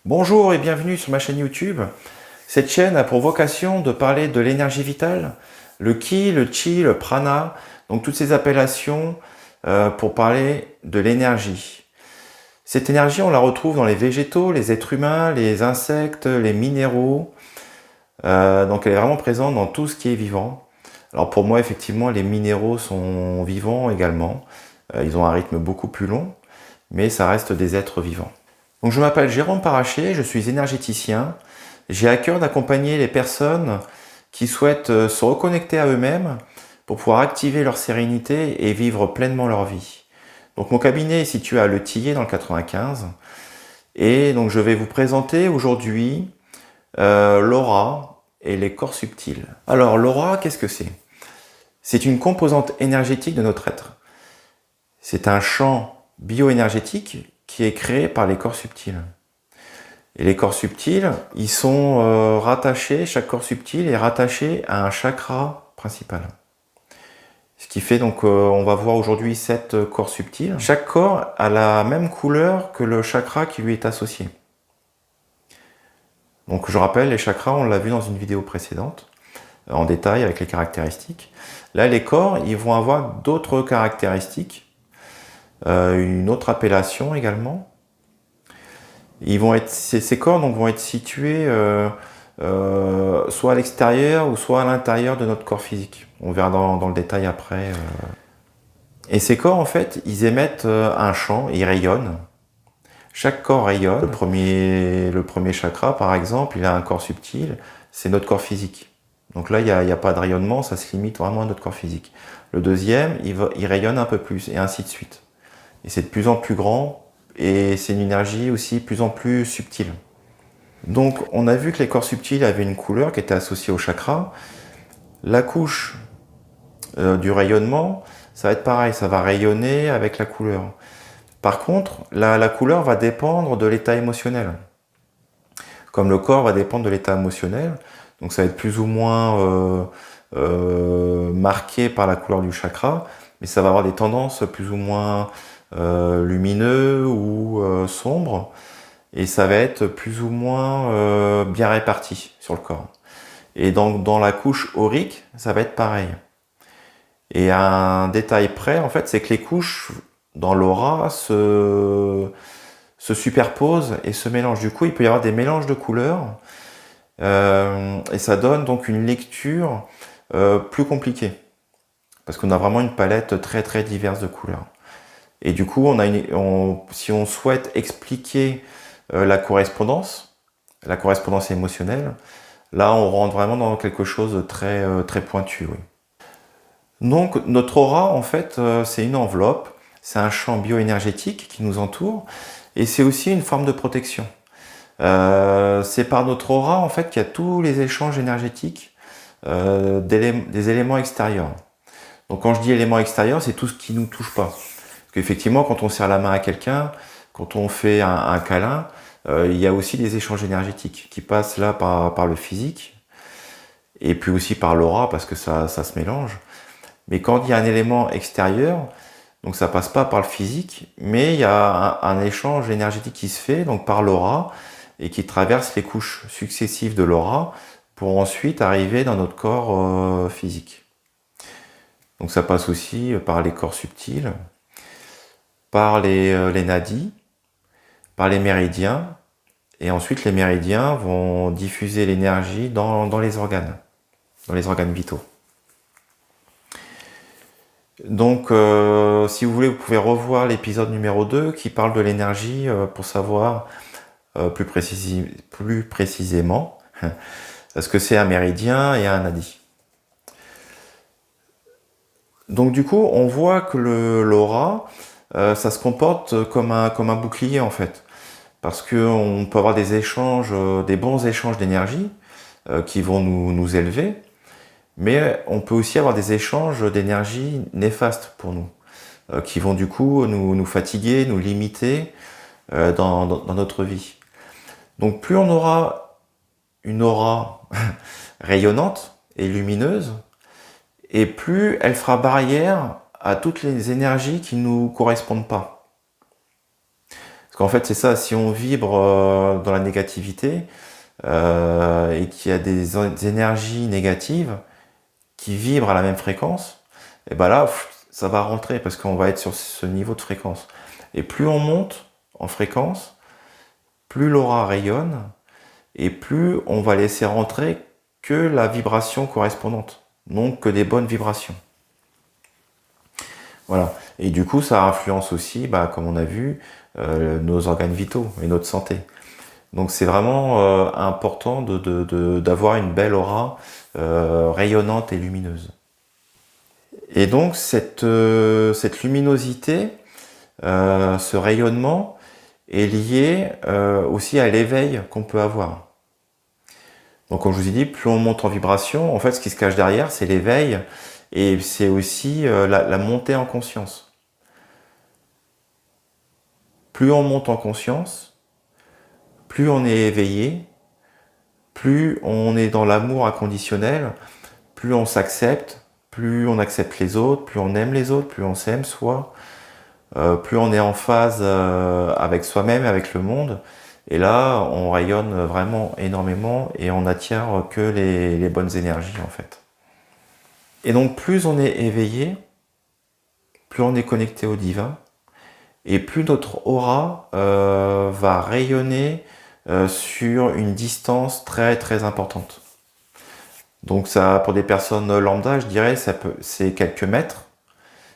Bonjour et bienvenue sur ma chaîne YouTube. Cette chaîne a pour vocation de parler de l'énergie vitale, le Ki, le Chi, le Prana, donc toutes ces appellations pour parler de l'énergie. Cette énergie, on la retrouve dans les végétaux, les êtres humains, les insectes, les minéraux. Donc elle est vraiment présente dans tout ce qui est vivant. Alors pour moi, effectivement, les minéraux sont vivants également. Ils ont un rythme beaucoup plus long, mais ça reste des êtres vivants. Donc je m'appelle Jérôme Paraché, je suis énergéticien. J'ai à cœur d'accompagner les personnes qui souhaitent se reconnecter à eux-mêmes pour pouvoir activer leur sérénité et vivre pleinement leur vie. Donc mon cabinet est situé à Le Tillet dans le 95 et donc je vais vous présenter aujourd'hui l'aura et les corps subtils. Alors l'aura, qu'est-ce que c'est? C'est une composante énergétique de notre être. C'est un champ bioénergétique qui est créé par les corps subtils. Et les corps subtils, ils sont rattachés, chaque corps subtil est rattaché à un chakra principal. Ce qui fait donc, on va voir aujourd'hui 7 corps subtils. Chaque corps a la même couleur que le chakra qui lui est associé. Donc je rappelle, les chakras, on l'a vu dans une vidéo précédente, en détail avec les caractéristiques. Là, les corps, ils vont avoir d'autres caractéristiques, une autre appellation également. Ces corps donc, vont être situés soit à l'extérieur ou soit à l'intérieur de notre corps physique. On verra dans le détail après. Et ces corps, en fait, ils émettent un champ, ils rayonnent. Chaque corps rayonne. Le premier chakra, par exemple, il a un corps subtil, c'est notre corps physique. Donc là, il n'y a pas de rayonnement, ça se limite vraiment à notre corps physique. Le deuxième, il rayonne un peu plus, et ainsi de suite. Et c'est de plus en plus grand, et c'est une énergie aussi de plus en plus subtile. Donc on a vu que les corps subtils avaient une couleur qui était associée au chakra. La couche du rayonnement, ça va être pareil, ça va rayonner avec la couleur. Par contre, la couleur va dépendre de l'état émotionnel. Comme le corps va dépendre de l'état émotionnel, donc ça va être plus ou moins marqué par la couleur du chakra, mais ça va avoir des tendances plus ou moins lumineux ou sombre, et ça va être plus ou moins bien réparti sur le corps. Et donc dans la couche aurique, ça va être pareil. Et un détail près, en fait, c'est que les couches dans l'aura se superposent et se mélangent. Du coup, il peut y avoir des mélanges de couleurs, et ça donne donc une lecture plus compliquée, parce qu'on a vraiment une palette très très diverse de couleurs. Et du coup, si on souhaite expliquer la correspondance émotionnelle, là on rentre vraiment dans quelque chose de très, très pointu. Oui. Donc notre aura, en fait, c'est une enveloppe, c'est un champ bioénergétique qui nous entoure, et c'est aussi une forme de protection. C'est par notre aura, en fait, qu'il y a tous les échanges énergétiques des éléments extérieurs. Donc quand je dis éléments extérieurs, c'est tout ce qui ne nous touche pas. Parce qu'effectivement, quand on serre la main à quelqu'un, quand on fait un câlin, il y a aussi des échanges énergétiques qui passent là par le physique, et puis aussi par l'aura, parce que ça se mélange. Mais quand il y a un élément extérieur, donc ça passe pas par le physique, mais il y a un échange énergétique qui se fait donc par l'aura, et qui traverse les couches successives de l'aura, pour ensuite arriver dans notre corps physique. Donc ça passe aussi par les corps subtils, par les nadis, par les méridiens, et ensuite les méridiens vont diffuser l'énergie dans les organes vitaux. Donc si vous voulez, vous pouvez revoir l'épisode numéro 2 qui parle de l'énergie pour savoir plus précisément ce que c'est un méridien et un nadi. Donc du coup, on voit que l'aura, ça se comporte comme un bouclier en fait. Parce qu'on peut avoir des échanges, des bons échanges d'énergie qui vont nous élever, mais on peut aussi avoir des échanges d'énergie néfastes pour nous, qui vont du coup nous fatiguer, nous limiter dans notre vie. Donc plus on aura une aura rayonnante et lumineuse, et plus elle fera barrière à toutes les énergies qui ne nous correspondent pas. Parce qu'en fait, c'est ça, si on vibre dans la négativité et qu'il y a des énergies négatives qui vibrent à la même fréquence, et ben là, ça va rentrer parce qu'on va être sur ce niveau de fréquence. Et plus on monte en fréquence, plus l'aura rayonne et plus on va laisser rentrer que la vibration correspondante, donc que des bonnes vibrations. Voilà. Et du coup, ça influence aussi, comme on a vu, nos organes vitaux et notre santé. Donc c'est vraiment important d'avoir une belle aura rayonnante et lumineuse. Et donc cette luminosité, ce rayonnement est lié aussi à l'éveil qu'on peut avoir. Donc comme je vous ai dit, plus on monte en vibration, en fait ce qui se cache derrière, c'est l'éveil et c'est aussi la montée en conscience. Plus on monte en conscience, plus on est éveillé, plus on est dans l'amour inconditionnel, plus on s'accepte, plus on accepte les autres, plus on aime les autres, plus on s'aime soi, plus on est en phase avec soi-même, avec le monde. Et là, on rayonne vraiment énormément et on n'attire que les bonnes énergies en fait. Et donc plus on est éveillé, plus on est connecté au divin, et plus notre aura va rayonner sur une distance très très importante. Donc ça, pour des personnes lambda, je dirais, c'est quelques mètres.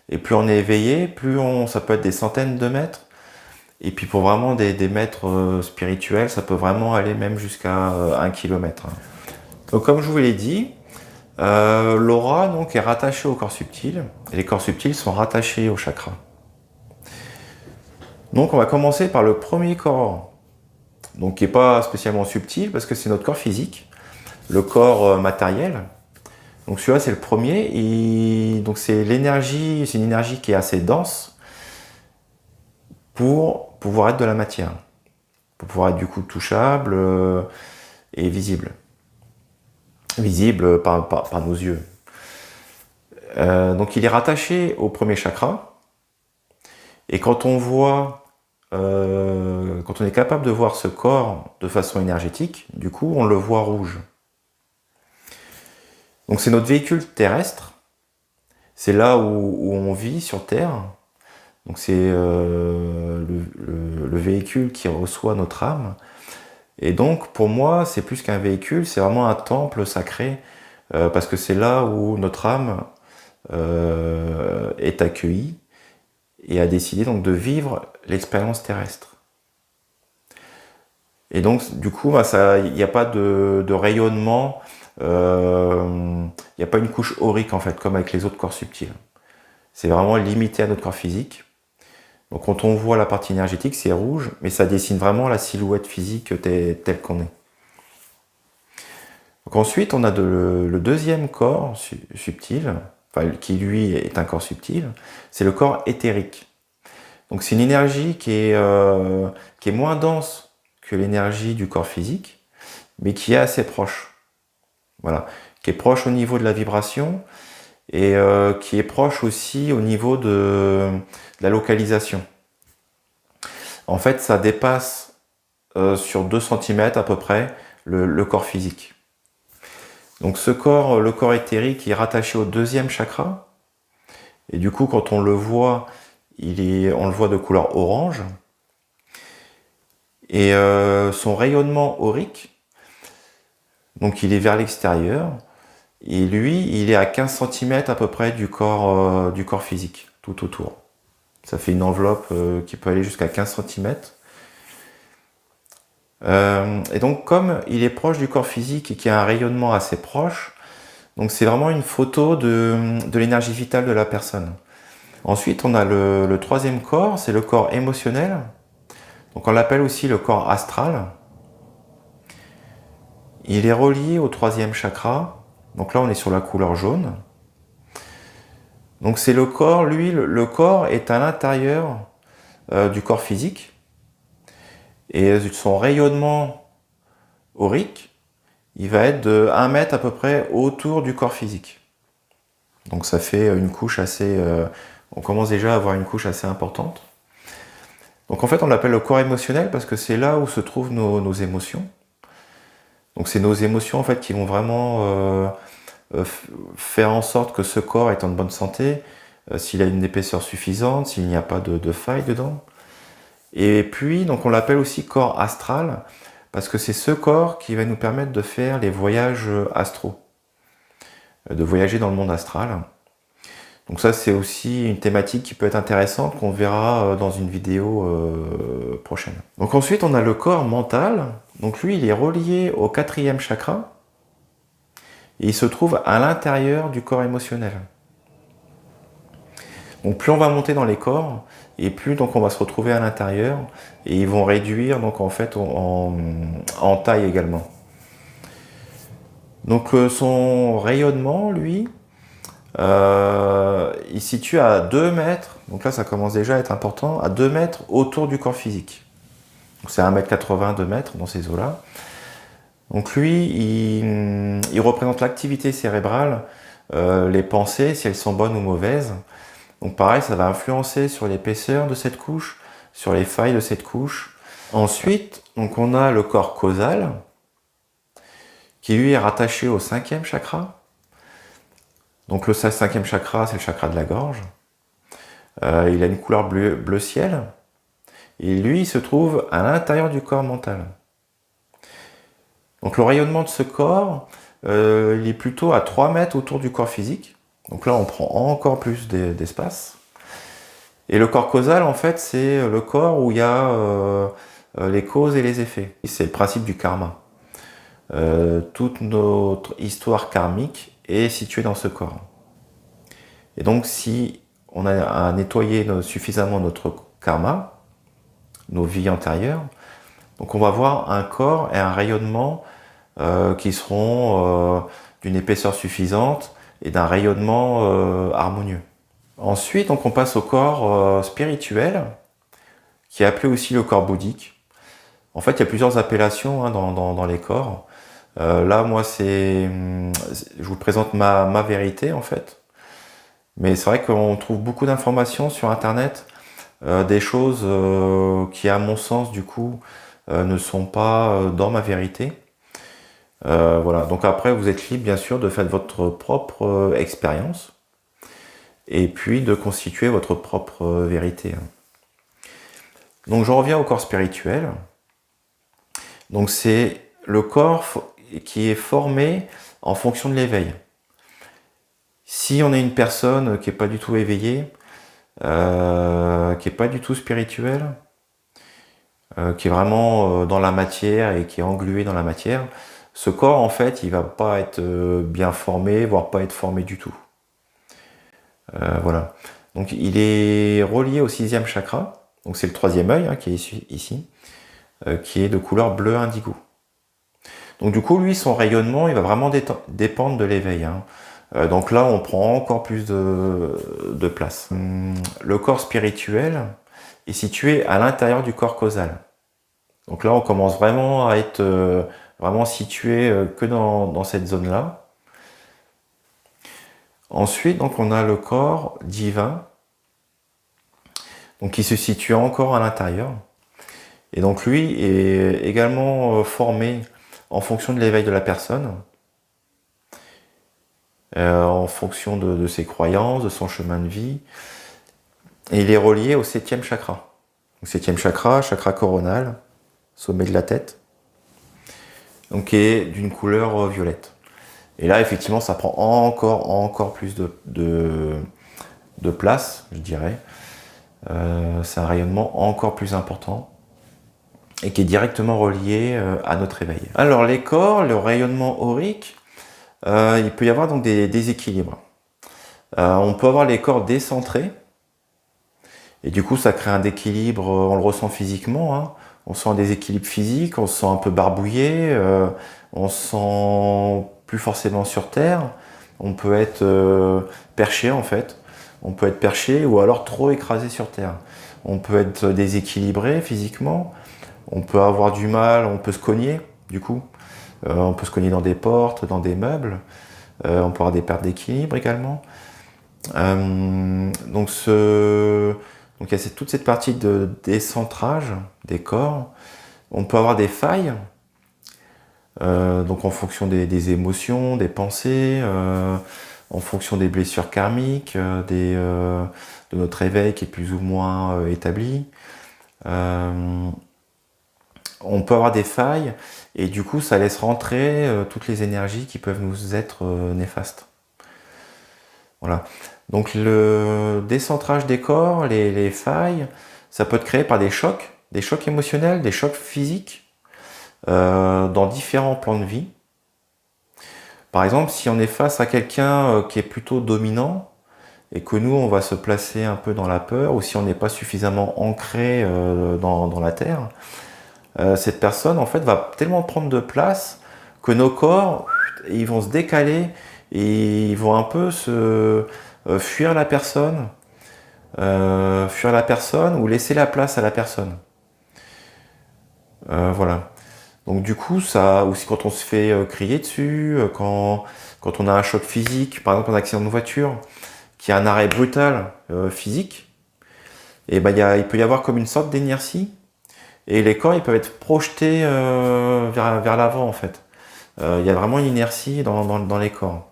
Et plus on est éveillé, ça peut être des centaines de mètres. Et puis pour vraiment des maîtres spirituels, ça peut vraiment aller même jusqu'à 1 kilomètre. Donc comme je vous l'ai dit, l'aura donc est rattachée au corps subtil, et les corps subtils sont rattachés au chakra. Donc on va commencer par le premier corps, donc qui n'est pas spécialement subtil parce que c'est notre corps physique, le corps matériel. Donc celui-là c'est le premier, donc c'est une énergie qui est assez dense pour pouvoir être de la matière, pour pouvoir être du coup touchable et visible par nos yeux. Donc il est rattaché au premier chakra, et quand on est capable de voir ce corps de façon énergétique, du coup on le voit rouge. Donc c'est notre véhicule terrestre, c'est là où on vit sur Terre. Donc c'est le véhicule qui reçoit notre âme. Et donc pour moi, c'est plus qu'un véhicule, c'est vraiment un temple sacré, parce que c'est là où notre âme est accueillie et a décidé donc de vivre l'expérience terrestre. Et donc du coup, il n'y a pas de rayonnement, il n'y a pas une couche aurique en fait, comme avec les autres corps subtils. C'est vraiment limité à notre corps physique. Donc quand on voit la partie énergétique, c'est rouge, mais ça dessine vraiment la silhouette physique telle qu'on est. Donc ensuite, on a le deuxième corps subtil, qui lui est un corps subtil, c'est le corps éthérique. Donc c'est une énergie qui est moins dense que l'énergie du corps physique, mais qui est assez proche. Voilà, qui est proche au niveau de la vibration, et qui est proche aussi au niveau de la localisation. En fait, ça dépasse sur 2 cm à peu près le corps physique. Donc le corps éthérique est rattaché au deuxième chakra, et du coup quand on le voit, on le voit de couleur orange, et son rayonnement aurique, donc il est vers l'extérieur, et lui, il est à 15 cm à peu près du corps physique, tout autour. Ça fait une enveloppe qui peut aller jusqu'à 15 cm. Et donc, comme il est proche du corps physique et qu'il y a un rayonnement assez proche, donc c'est vraiment une photo de l'énergie vitale de la personne. Ensuite, on a le troisième corps, c'est le corps émotionnel. Donc on l'appelle aussi le corps astral. Il est relié au troisième chakra. Donc là, on est sur la couleur jaune. Donc c'est le corps, lui, le corps est à l'intérieur du corps physique. Et son rayonnement aurique, il va être de 1 mètre à peu près autour du corps physique. Donc ça fait une couche assez... on commence déjà à avoir une couche assez importante. Donc en fait, on l'appelle le corps émotionnel parce que c'est là où se trouvent nos émotions. Donc c'est nos émotions en fait qui vont vraiment faire en sorte que ce corps est en bonne santé, s'il a une épaisseur suffisante, s'il n'y a pas de faille dedans. Et puis, donc on l'appelle aussi corps astral, parce que c'est ce corps qui va nous permettre de faire les voyages astraux, de voyager dans le monde astral. Donc ça, c'est aussi une thématique qui peut être intéressante, qu'on verra dans une vidéo prochaine. Donc ensuite, on a le corps mental. Donc lui, il est relié au 4e chakra, et il se trouve à l'intérieur du corps émotionnel. Donc plus on va monter dans les corps, et plus donc on va se retrouver à l'intérieur, et ils vont réduire donc en fait en taille également. Donc son rayonnement, lui, il se situe à 2 mètres, donc là ça commence déjà à être important, à 2 mètres autour du corps physique. Donc c'est 1,80 m, 2 mètres dans ces eaux-là. Donc lui, il représente l'activité cérébrale, les pensées, si elles sont bonnes ou mauvaises. Donc pareil, ça va influencer sur l'épaisseur de cette couche, sur les failles de cette couche. Ensuite, donc on a le corps causal, qui lui est rattaché au 5e chakra. Donc le 5e chakra, c'est le chakra de la gorge. Il a une couleur bleu ciel. Et lui, il se trouve à l'intérieur du corps mental. Donc le rayonnement de ce corps, il est plutôt à 3 mètres autour du corps physique. Donc là, on prend encore plus d'espace. Et le corps causal, en fait, c'est le corps où il y a les causes et les effets. C'est le principe du karma. Toute notre histoire karmique est située dans ce corps. Et donc, si on a nettoyé suffisamment notre karma, nos vies antérieures, donc on va avoir un corps et un rayonnement qui seront d'une épaisseur suffisante et d'un rayonnement harmonieux. Ensuite, donc, on passe au corps spirituel, qui est appelé aussi le corps bouddhique. En fait, il y a plusieurs appellations dans les corps. Là, moi, je vous présente ma vérité, en fait. Mais c'est vrai qu'on trouve beaucoup d'informations sur Internet, des choses qui, à mon sens, du coup, ne sont pas dans ma vérité. Voilà. Donc après, vous êtes libre, bien sûr, de faire votre propre expérience et puis de constituer votre propre vérité. Donc je reviens au corps spirituel. Donc c'est le corps qui est formé en fonction de l'éveil. Si on est une personne qui n'est pas du tout éveillée, qui n'est pas du tout spirituelle, qui est vraiment dans la matière et qui est engluée dans la matière, ce corps, en fait, il va pas être bien formé, voire pas être formé du tout. Voilà. Donc il est relié au 6e chakra, donc c'est le 3e œil qui est ici, qui est de couleur bleu indigo. Donc du coup, lui, son rayonnement, il va vraiment dépendre de l'éveil. Donc là, on prend encore plus de place. Le corps spirituel est situé à l'intérieur du corps causal. Donc là, on commence vraiment à être vraiment situé que dans cette zone-là. Ensuite, donc, on a le corps divin, donc, qui se situe encore à l'intérieur. Et donc lui est également formé en fonction de l'éveil de la personne, en fonction de ses croyances, de son chemin de vie. Et il est relié au 7e chakra. Donc 7e chakra, chakra coronal, sommet de la tête, donc qui est d'une couleur violette. Et là, effectivement, ça prend encore plus de place, je dirais. C'est un rayonnement encore plus important et qui est directement relié à notre éveil. Alors les corps, le rayonnement aurique, il peut y avoir donc des déséquilibres. On peut avoir les corps décentrés, et du coup ça crée un déséquilibre, on le ressent physiquement, on sent un déséquilibre physique, on se sent un peu barbouillé, on se sent plus forcément sur terre, on peut être perché en fait, on peut être perché ou alors trop écrasé sur terre. On peut être déséquilibré physiquement, on peut avoir du mal, on peut se cogner du coup, on peut se cogner dans des portes, dans des meubles, on peut avoir des pertes d'équilibre également. Donc Donc il y a toute cette partie de décentrage des corps. On peut avoir des failles, donc en fonction des émotions, des pensées, en fonction des blessures karmiques, de notre éveil qui est plus ou moins établi. On peut avoir des failles et du coup ça laisse rentrer toutes les énergies qui peuvent nous être néfastes. Voilà. Donc le décentrage des corps, les failles, ça peut être créé par des chocs émotionnels, des chocs physiques, dans différents plans de vie. Par exemple, si on est face à quelqu'un qui est plutôt dominant, et que nous, on va se placer un peu dans la peur, ou si on n'est pas suffisamment ancré dans la terre, cette personne, en fait, va tellement prendre de place que nos corps, ils vont se décaler, et ils vont un peu fuir la personne, ou laisser la place à la personne. Voilà. Donc du coup, ça, aussi quand on se fait crier dessus, quand on a un choc physique, par exemple un accident de voiture, qui a un arrêt brutal physique, et ben, il peut y avoir comme une sorte d'inertie, et les corps ils peuvent être projetés vers l'avant en fait. Il y a vraiment une inertie dans les corps.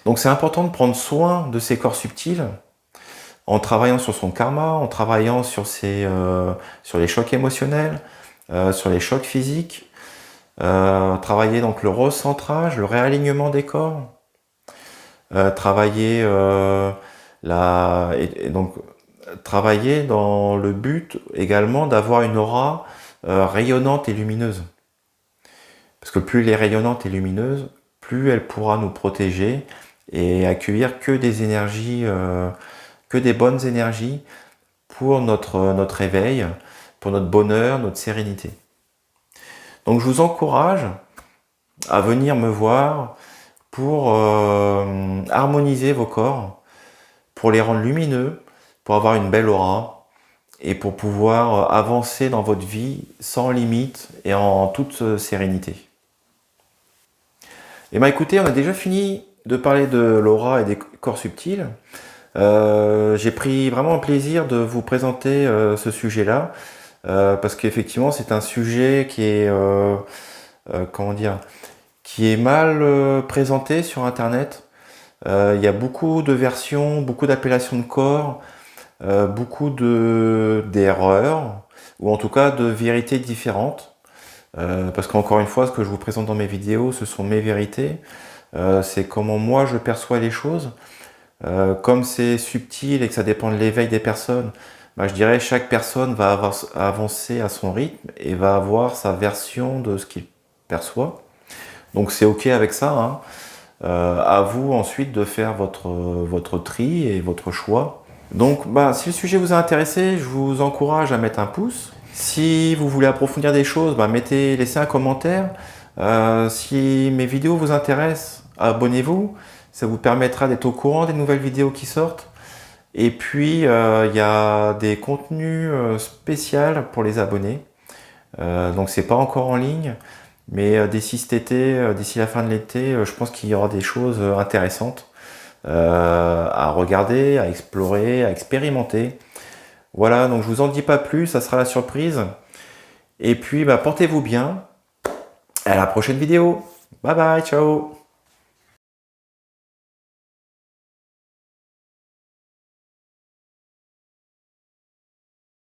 Donc c'est important de prendre soin de ces corps subtils, en travaillant sur son karma, en travaillant sur les chocs émotionnels, sur les chocs physiques, travailler donc le recentrage, le réalignement des corps, travailler donc travailler dans le but également d'avoir une aura rayonnante et lumineuse. Parce que plus elle est rayonnante et lumineuse, plus elle pourra nous protéger et accueillir que des énergies, que des bonnes énergies pour notre éveil, pour notre bonheur, notre sérénité. Donc je vous encourage à venir me voir pour harmoniser vos corps, pour les rendre lumineux, pour avoir une belle aura et pour pouvoir avancer dans votre vie sans limite et en toute sérénité. Et bien écoutez, on a déjà fini de parler de l'aura et des corps subtils. J'ai pris vraiment plaisir de vous présenter ce sujet-là, parce qu'effectivement c'est un sujet qui est, comment dire, qui est mal présenté sur Internet. Il y a beaucoup de versions, beaucoup d'appellations de corps, beaucoup d'erreurs, ou en tout cas de vérités différentes. Parce qu'encore une fois, ce que je vous présente dans mes vidéos, ce sont mes vérités. C'est comment moi je perçois les choses. Comme c'est subtil et que ça dépend de l'éveil des personnes, je dirais que chaque personne va avancer à son rythme et va avoir sa version de ce qu'il perçoit. Donc c'est ok avec ça, hein. À vous ensuite de faire votre tri et votre choix. Donc si le sujet vous a intéressé, je vous encourage à mettre un pouce. Si vous voulez approfondir des choses, laissez un commentaire. Si mes vidéos vous intéressent, abonnez-vous. Ça vous permettra d'être au courant des nouvelles vidéos qui sortent. Et puis, il y a des contenus spéciaux pour les abonnés. Donc, c'est pas encore en ligne. Mais d'ici cet été, d'ici la fin de l'été, je pense qu'il y aura des choses intéressantes à regarder, à explorer, à expérimenter. Voilà, donc je vous en dis pas plus, ça sera la surprise. Et puis, portez-vous bien. À la prochaine vidéo. Bye bye, ciao.